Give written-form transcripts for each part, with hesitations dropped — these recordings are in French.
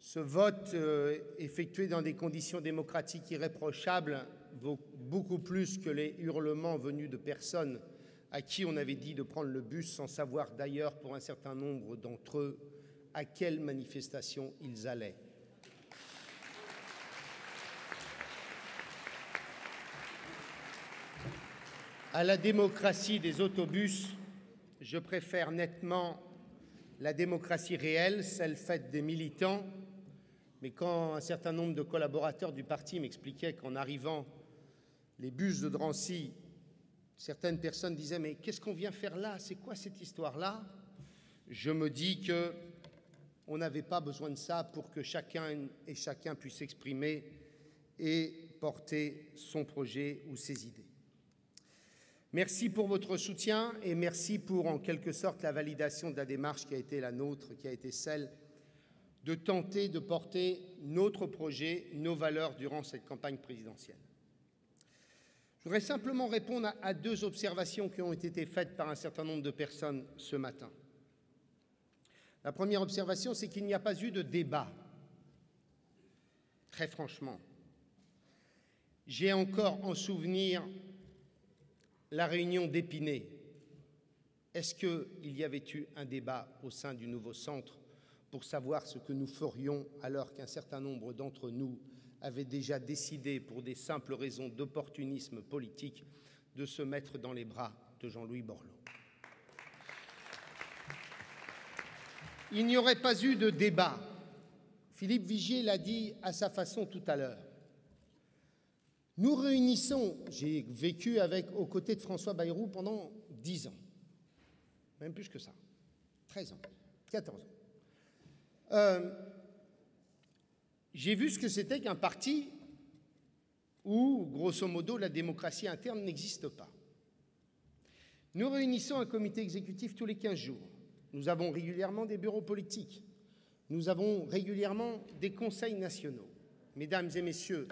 Ce vote effectué dans des conditions démocratiques irréprochables vaut beaucoup plus que les hurlements venus de personnes à qui on avait dit de prendre le bus sans savoir d'ailleurs pour un certain nombre d'entre eux à quelle manifestation ils allaient. À la démocratie des autobus, je préfère nettement la démocratie réelle, celle faite des militants. Mais quand un certain nombre de collaborateurs du parti m'expliquaient qu'en arrivant les bus de Drancy, certaines personnes disaient « Mais qu'est-ce qu'on vient faire là? C'est quoi cette histoire-là » Je me dis qu'on n'avait pas besoin de ça pour que chacun et chacun puisse s'exprimer et porter son projet ou ses idées. Merci pour votre soutien et merci pour, en quelque sorte, la validation de la démarche qui a été la nôtre, qui a été celle de tenter de porter notre projet, nos valeurs durant cette campagne présidentielle. Je voudrais simplement répondre à deux observations qui ont été faites par un certain nombre de personnes ce matin. La première observation, c'est qu'il n'y a pas eu de débat. Très franchement. J'ai encore en souvenir la réunion d'Épinay. Est-ce qu'il y avait eu un débat au sein du nouveau centre pour savoir ce que nous ferions alors qu'un certain nombre d'entre nous avaient déjà décidé, pour des simples raisons d'opportunisme politique, de se mettre dans les bras de Jean-Louis Borloo? Il n'y aurait pas eu de débat. Philippe Vigier l'a dit à sa façon tout à l'heure. Nous réunissons, j'ai vécu aux côtés de François Bayrou pendant 10 ans, même plus que ça, 13 ans, 14 ans. J'ai vu ce que c'était qu'un parti où, grosso modo, la démocratie interne n'existe pas. Nous réunissons un comité exécutif tous les 15 jours. Nous avons régulièrement des bureaux politiques. Nous avons régulièrement des conseils nationaux. Mesdames et messieurs,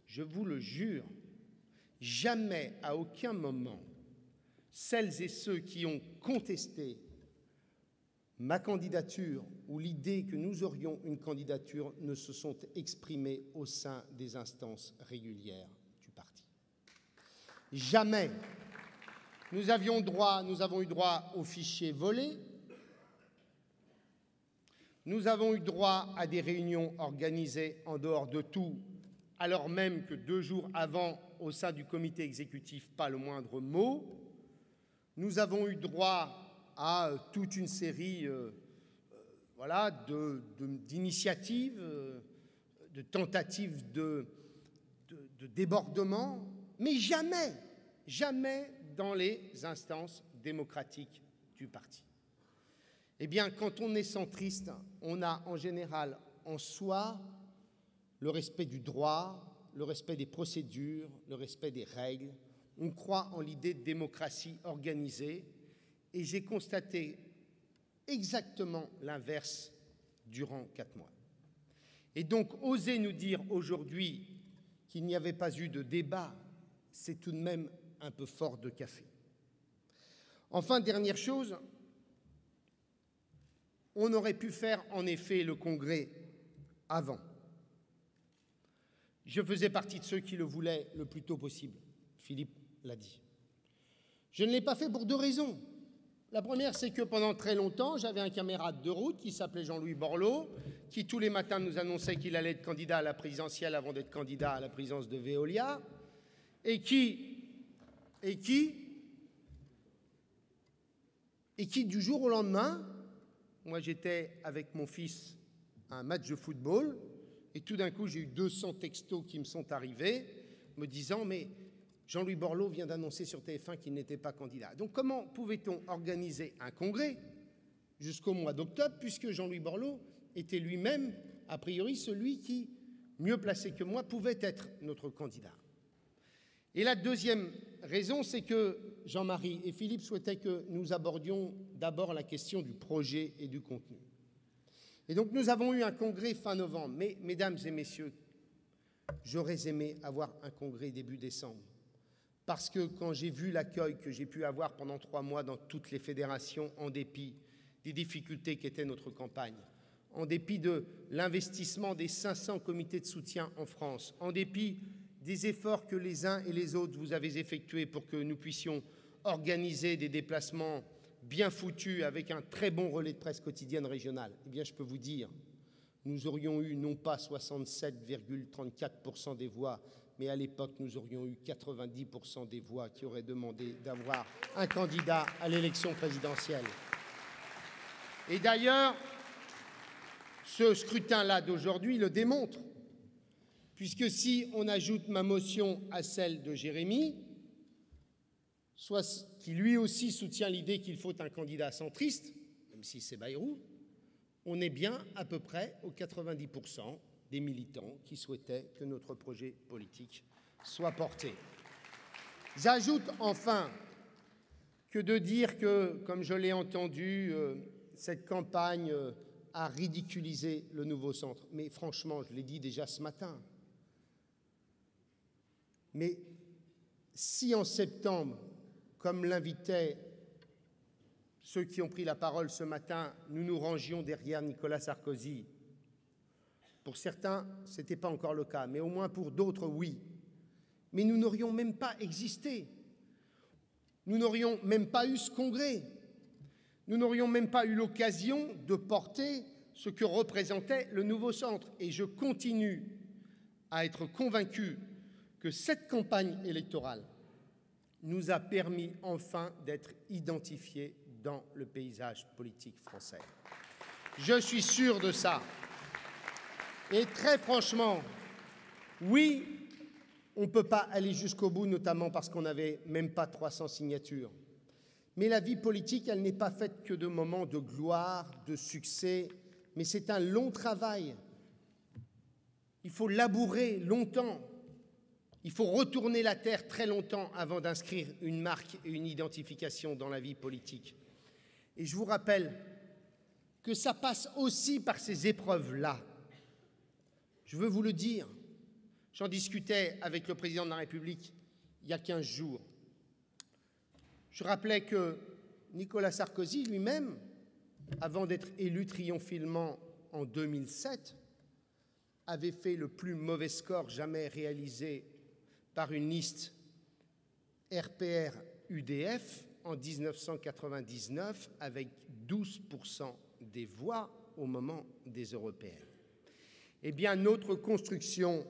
je vous le jure, jamais, à aucun moment, celles et ceux qui ont contesté ma candidature ou l'idée que nous aurions une candidature ne se sont exprimés au sein des instances régulières du parti. Jamais. Nous avons eu droit aux fichiers volés. Nous avons eu droit à des réunions organisées en dehors de tout, alors même que 2 jours avant, au sein du comité exécutif, pas le moindre mot. Nous avons eu droit à toute une série d'initiatives, de tentatives de débordement, mais jamais dans les instances démocratiques du parti. Eh bien, quand on est centriste, on a en général en soi le respect du droit, le respect des procédures, le respect des règles. On croit en l'idée de démocratie organisée et j'ai constaté exactement l'inverse durant 4 mois. Et donc, oser nous dire aujourd'hui qu'il n'y avait pas eu de débat, c'est tout de même un peu fort de café. Enfin, dernière chose, on aurait pu faire en effet le congrès avant. Je faisais partie de ceux qui le voulaient le plus tôt possible. Philippe l'a dit. Je ne l'ai pas fait pour 2 raisons. La première, c'est que pendant très longtemps, j'avais un camarade de route qui s'appelait Jean-Louis Borloo, qui tous les matins nous annonçait qu'il allait être candidat à la présidentielle avant d'être candidat à la présidence de Veolia, et qui, du jour au lendemain, moi j'étais avec mon fils à un match de football, et tout d'un coup j'ai eu 200 textos qui me sont arrivés, me disant « mais Jean-Louis Borloo vient d'annoncer sur TF1 qu'il n'était pas candidat ». Donc comment pouvait-on organiser un congrès jusqu'au mois d'octobre, puisque Jean-Louis Borloo était lui-même, a priori, celui qui, mieux placé que moi, pouvait être notre candidat. Et la deuxième raison, c'est que Jean-Marie et Philippe souhaitaient que nous abordions d'abord la question du projet et du contenu. Et donc nous avons eu un congrès fin novembre, mais mesdames et messieurs, j'aurais aimé avoir un congrès début décembre. Parce que quand j'ai vu l'accueil que j'ai pu avoir pendant 3 mois dans toutes les fédérations, en dépit des difficultés qu'était notre campagne, en dépit de l'investissement des 500 comités de soutien en France, en dépit des efforts que les uns et les autres vous avez effectués pour que nous puissions organiser des déplacements bien foutus avec un très bon relais de presse quotidienne régionale, eh bien, je peux vous dire, nous aurions eu non pas 67,34% des voix, mais à l'époque, nous aurions eu 90% des voix qui auraient demandé d'avoir un candidat à l'élection présidentielle. Et d'ailleurs, ce scrutin-là d'aujourd'hui le démontre, puisque si on ajoute ma motion à celle de Jérémy, qui lui aussi soutient l'idée qu'il faut un candidat centriste, même si c'est Bayrou, on est bien à peu près aux 90% des militants qui souhaitaient que notre projet politique soit porté. J'ajoute enfin que de dire que, comme je l'ai entendu, cette campagne a ridiculisé le nouveau centre. Mais franchement, je l'ai dit déjà ce matin, mais si en septembre, comme l'invitaient ceux qui ont pris la parole ce matin, nous nous rangions derrière Nicolas Sarkozy, pour certains, ce n'était pas encore le cas, mais au moins pour d'autres, oui. Mais nous n'aurions même pas existé. Nous n'aurions même pas eu ce congrès. Nous n'aurions même pas eu l'occasion de porter ce que représentait le nouveau centre. Et je continue à être convaincu que cette campagne électorale nous a permis enfin d'être identifiés dans le paysage politique français. Je suis sûr de ça. Et très franchement, oui, on ne peut pas aller jusqu'au bout, notamment parce qu'on n'avait même pas 300 signatures. Mais la vie politique, elle n'est pas faite que de moments de gloire, de succès, mais c'est un long travail. Il faut labourer longtemps. Il faut retourner la terre très longtemps avant d'inscrire une marque et une identification dans la vie politique. Et je vous rappelle que ça passe aussi par ces épreuves-là. Je veux vous le dire, j'en discutais avec le président de la République il y a 15 jours. Je rappelais que Nicolas Sarkozy lui-même, avant d'être élu triomphalement en 2007, avait fait le plus mauvais score jamais réalisé par une liste RPR-UDF en 1999 avec 12% des voix au moment des européennes. Eh bien, notre construction,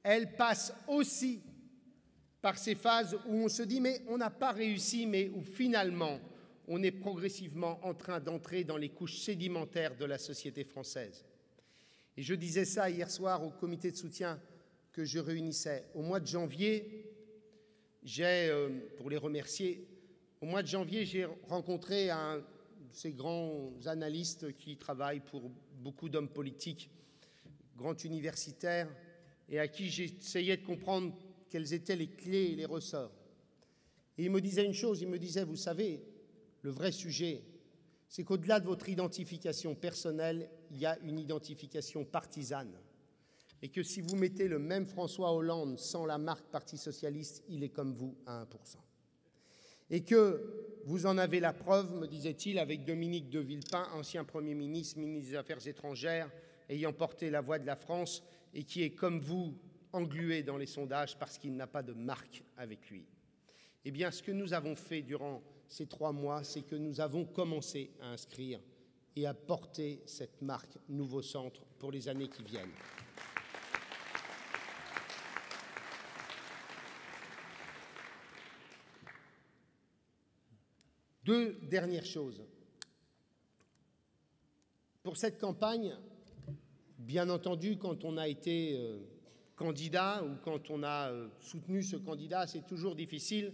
elle passe aussi par ces phases où on se dit « mais on n'a pas réussi », mais où finalement, on est progressivement en train d'entrer dans les couches sédimentaires de la société française. Et je disais ça hier soir au comité de soutien que je réunissais. Au mois de janvier, pour les remercier, au mois de janvier, j'ai rencontré un de ces grands analystes qui travaillent pour beaucoup d'hommes politiques, grand universitaire, et à qui j'essayais de comprendre quelles étaient les clés et les ressorts. Et il me disait une chose, il me disait, vous savez, le vrai sujet, c'est qu'au-delà de votre identification personnelle, il y a une identification partisane. Et que si vous mettez le même François Hollande sans la marque Parti socialiste, il est comme vous à 1%. Et que vous en avez la preuve, me disait-il, avec Dominique de Villepin, ancien Premier ministre, ministre des Affaires étrangères, ayant porté la voix de la France et qui est, comme vous, englué dans les sondages parce qu'il n'a pas de marque avec lui. Eh bien, ce que nous avons fait durant ces 3 mois, c'est que nous avons commencé à inscrire et à porter cette marque Nouveau Centre pour les années qui viennent. Deux dernières choses. Pour cette campagne, bien entendu, quand on a été candidat ou quand on a soutenu ce candidat, c'est toujours difficile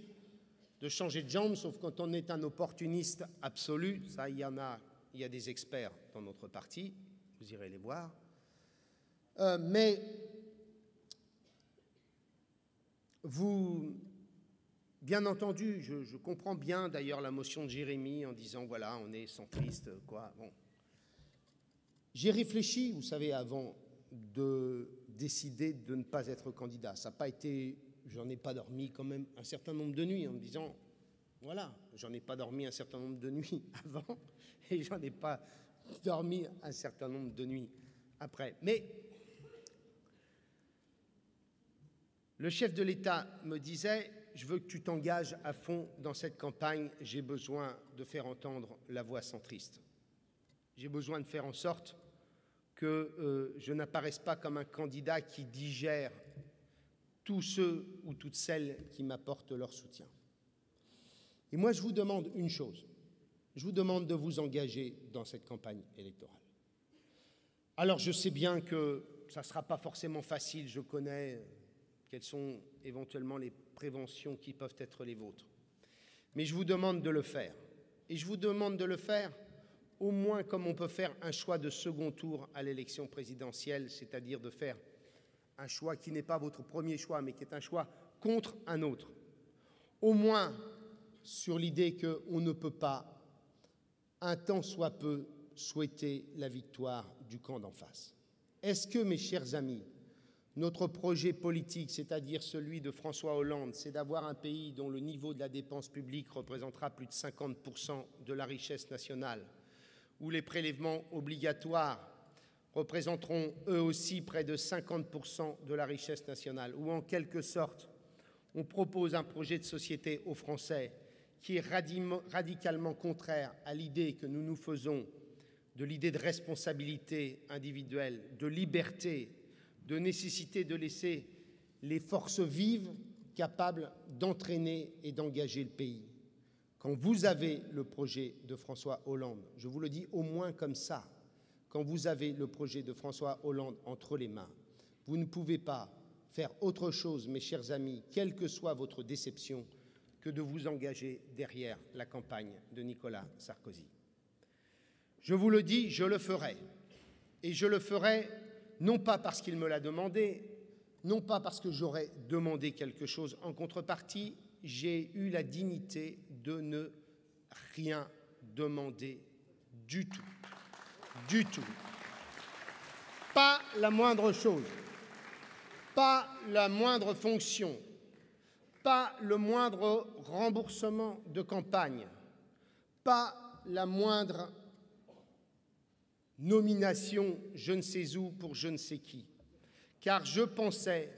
de changer de jambe, sauf quand on est un opportuniste absolu. Ça, il y a des experts dans notre parti, vous irez les voir. Mais bien entendu, je comprends bien d'ailleurs la motion de Jérémy en disant, voilà, on est centriste, quoi. Bon. J'ai réfléchi, vous savez, avant de décider de ne pas être candidat. Ça n'a pas été, j'en ai pas dormi quand même un certain nombre de nuits en me disant, voilà, j'en ai pas dormi un certain nombre de nuits avant et j'en ai pas dormi un certain nombre de nuits après. Mais le chef de l'État me disait « Je veux que tu t'engages à fond dans cette campagne, j'ai besoin de faire entendre la voix centriste. J'ai besoin de faire en sorte que je n'apparaisse pas comme un candidat qui digère tous ceux ou toutes celles qui m'apportent leur soutien. » Et moi, je vous demande une chose. Je vous demande de vous engager dans cette campagne électorale. Alors, je sais bien que ça ne sera pas forcément facile, je connais quelles sont éventuellement les préventions qui peuvent être les vôtres. Mais je vous demande de le faire. Et je vous demande de le faire au moins comme on peut faire un choix de second tour à l'élection présidentielle, c'est-à-dire de faire un choix qui n'est pas votre premier choix, mais qui est un choix contre un autre. Au moins sur l'idée qu'on ne peut pas, un tant soit peu, souhaiter la victoire du camp d'en face. Est-ce que, mes chers amis, notre projet politique, c'est-à-dire celui de François Hollande, c'est d'avoir un pays dont le niveau de la dépense publique représentera plus de 50% de la richesse nationale, où les prélèvements obligatoires représenteront eux aussi près de 50% de la richesse nationale, où en quelque sorte, on propose un projet de société aux Français qui est radicalement contraire à l'idée que nous nous faisons de l'idée de responsabilité individuelle, de liberté, de nécessité de laisser les forces vives capables d'entraîner et d'engager le pays. Quand vous avez le projet de François Hollande, je vous le dis au moins comme ça, quand vous avez le projet de François Hollande entre les mains, vous ne pouvez pas faire autre chose, mes chers amis, quelle que soit votre déception, que de vous engager derrière la campagne de Nicolas Sarkozy. Je vous le dis, je le ferai. Et je le ferai non pas parce qu'il me l'a demandé, non pas parce que j'aurais demandé quelque chose en contrepartie, j'ai eu la dignité de ne rien demander du tout. Du tout. Pas la moindre chose. Pas la moindre fonction. Pas le moindre remboursement de campagne. Pas la moindre nomination je ne sais où pour je ne sais qui, car je pensais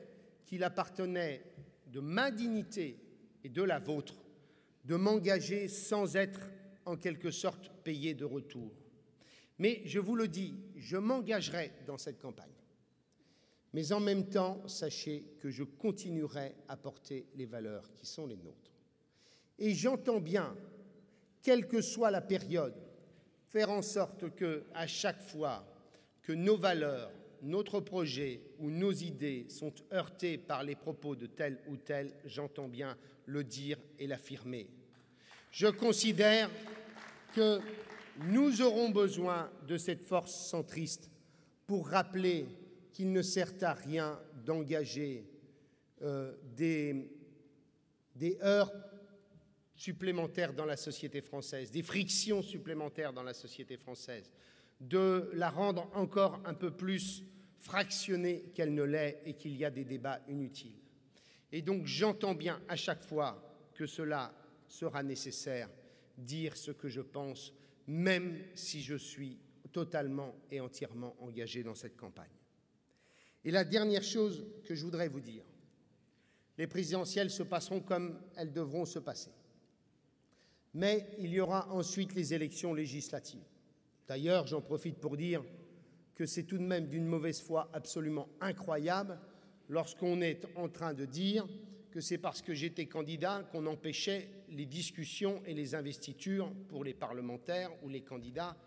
qu'il appartenait de ma dignité et de la vôtre de m'engager sans être en quelque sorte payé de retour. Mais je vous le dis, je m'engagerai dans cette campagne. Mais en même temps, sachez que je continuerai à porter les valeurs qui sont les nôtres. Et j'entends bien, quelle que soit la période, faire en sorte que, à chaque fois que nos valeurs, notre projet ou nos idées sont heurtés par les propos de tel ou tel, j'entends bien le dire et l'affirmer. Je considère que nous aurons besoin de cette force centriste pour rappeler qu'il ne sert à rien d'engager des heurts supplémentaires dans la société française, des frictions supplémentaires dans la société française, de la rendre encore un peu plus fractionnée qu'elle ne l'est et qu'il y a des débats inutiles. Et donc j'entends bien à chaque fois que cela sera nécessaire dire ce que je pense, même si je suis totalement et entièrement engagé dans cette campagne. Et la dernière chose que je voudrais vous dire, les présidentielles se passeront comme elles devront se passer. Mais il y aura ensuite les élections législatives. D'ailleurs, j'en profite pour dire que c'est tout de même d'une mauvaise foi absolument incroyable lorsqu'on est en train de dire que c'est parce que j'étais candidat qu'on empêchait les discussions et les investitures pour les parlementaires ou les candidats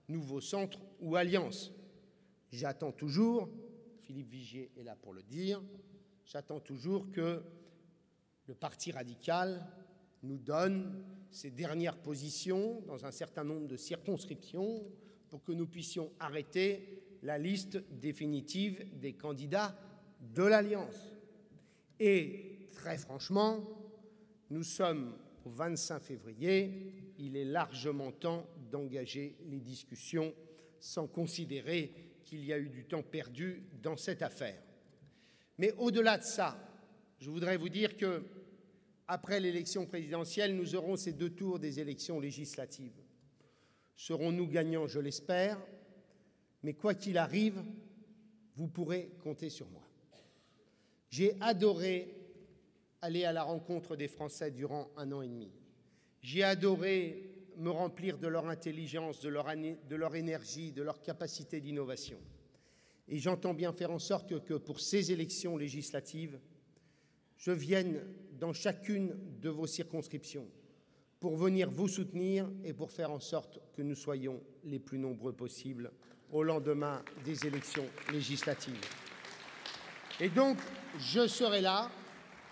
Nouveau Centre ou Alliance. J'attends toujours, Philippe Vigier est là pour le dire, j'attends toujours que le Parti radical nous donne ses dernières positions dans un certain nombre de circonscriptions pour que nous puissions arrêter la liste définitive des candidats de l'Alliance. Et très franchement, nous sommes au 25 février, il est largement temps d'engager les discussions sans considérer qu'il y a eu du temps perdu dans cette affaire. Mais au-delà de ça, je voudrais vous dire que après l'élection présidentielle, nous aurons ces deux tours des élections législatives. Serons-nous gagnants? Je l'espère. Mais quoi qu'il arrive, vous pourrez compter sur moi. J'ai adoré aller à la rencontre des Français durant 1 an et demi. J'ai adoré me remplir de leur intelligence, de leur énergie, de leur capacité d'innovation. Et j'entends bien faire en sorte que pour ces élections législatives, je vienne dans chacune de vos circonscriptions pour venir vous soutenir et pour faire en sorte que nous soyons les plus nombreux possibles au lendemain des élections législatives. Et donc, je serai là,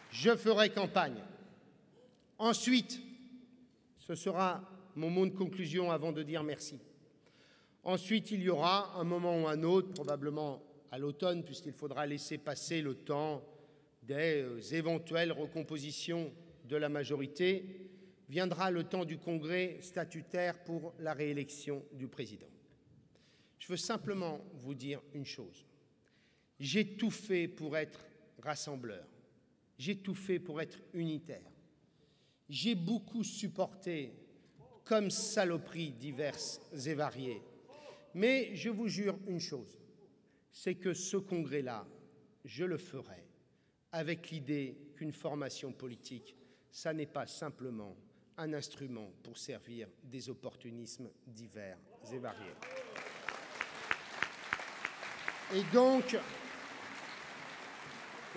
je ferai campagne. Ensuite, ce sera mon mot de conclusion avant de dire merci. Ensuite, il y aura un moment ou un autre, probablement à l'automne, puisqu'il faudra laisser passer le temps des éventuelles recompositions de la majorité, viendra le temps du congrès statutaire pour la réélection du président. Je veux simplement vous dire une chose. J'ai tout fait pour être rassembleur. J'ai tout fait pour être unitaire. J'ai beaucoup supporté comme saloperies diverses et variées. Mais je vous jure une chose, c'est que ce congrès-là, je le ferai avec l'idée qu'une formation politique, ça n'est pas simplement un instrument pour servir des opportunismes divers et variés. Et donc,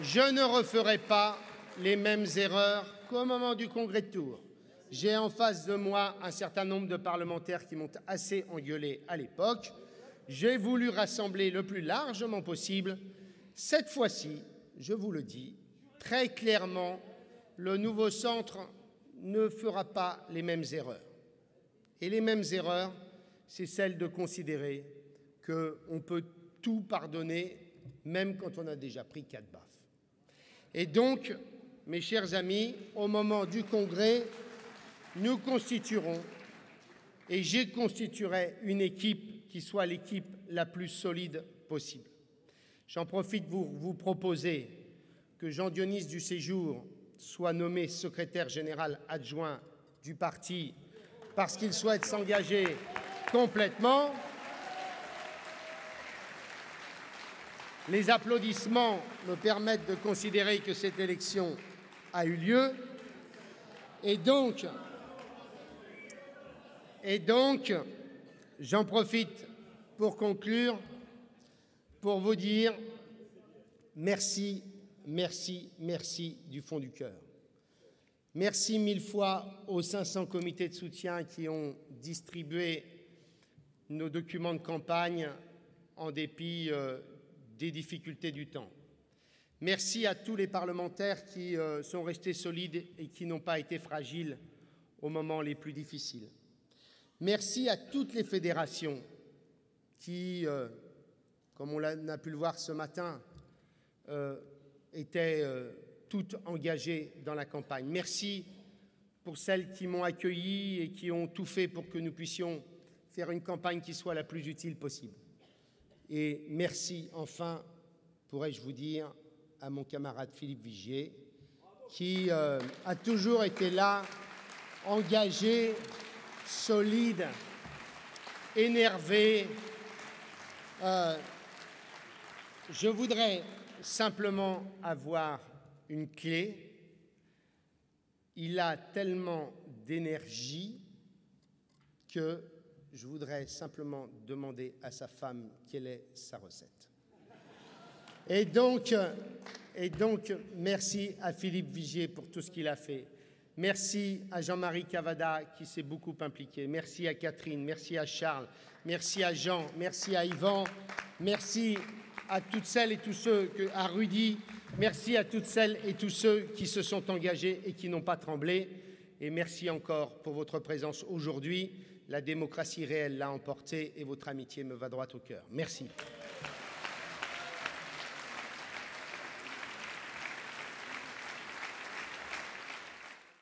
je ne referai pas les mêmes erreurs qu'au moment du congrès de Tours. J'ai en face de moi un certain nombre de parlementaires qui m'ont assez engueulé à l'époque. J'ai voulu rassembler le plus largement possible. Cette fois-ci, je vous le dis très clairement, le nouveau centre ne fera pas les mêmes erreurs. Et les mêmes erreurs, c'est celle de considérer qu'on peut tout pardonner, même quand on a déjà pris 4 baffes. Et donc, mes chers amis, au moment du congrès, nous constituerons, et je constituerai une équipe qui soit l'équipe la plus solide possible. J'en profite pour vous proposer que Jean-Dionys du Séjour soit nommé secrétaire général adjoint du parti parce qu'il souhaite s'engager complètement. Les applaudissements me permettent de considérer que cette élection a eu lieu. Et donc, j'en profite pour conclure, pour vous dire merci, merci, merci du fond du cœur. Merci 1000 fois aux 500 comités de soutien qui ont distribué nos documents de campagne en dépit des difficultés du temps. Merci à tous les parlementaires qui sont restés solides et qui n'ont pas été fragiles aux moments les plus difficiles. Merci à toutes les fédérations qui, comme on a pu le voir ce matin, étaient toutes engagées dans la campagne. Merci pour celles qui m'ont accueilli et qui ont tout fait pour que nous puissions faire une campagne qui soit la plus utile possible. Et merci enfin, pourrais-je vous dire, à mon camarade Philippe Vigier, qui a toujours été là, engagé, solide, énervé. Je voudrais simplement avoir une clé. Il a tellement d'énergie que je voudrais simplement demander à sa femme quelle est sa recette. Et donc, merci à Philippe Vigier pour tout ce qu'il a fait. Merci à Jean-Marie Cavada qui s'est beaucoup impliqué. Merci à Catherine, merci à Charles, merci à Jean, merci à Yvan, merci à toutes celles et tous ceux, à Rudy, merci à toutes celles et tous ceux qui se sont engagés et qui n'ont pas tremblé. Et merci encore pour votre présence aujourd'hui. La démocratie réelle l'a emporté et votre amitié me va droit au cœur. Merci.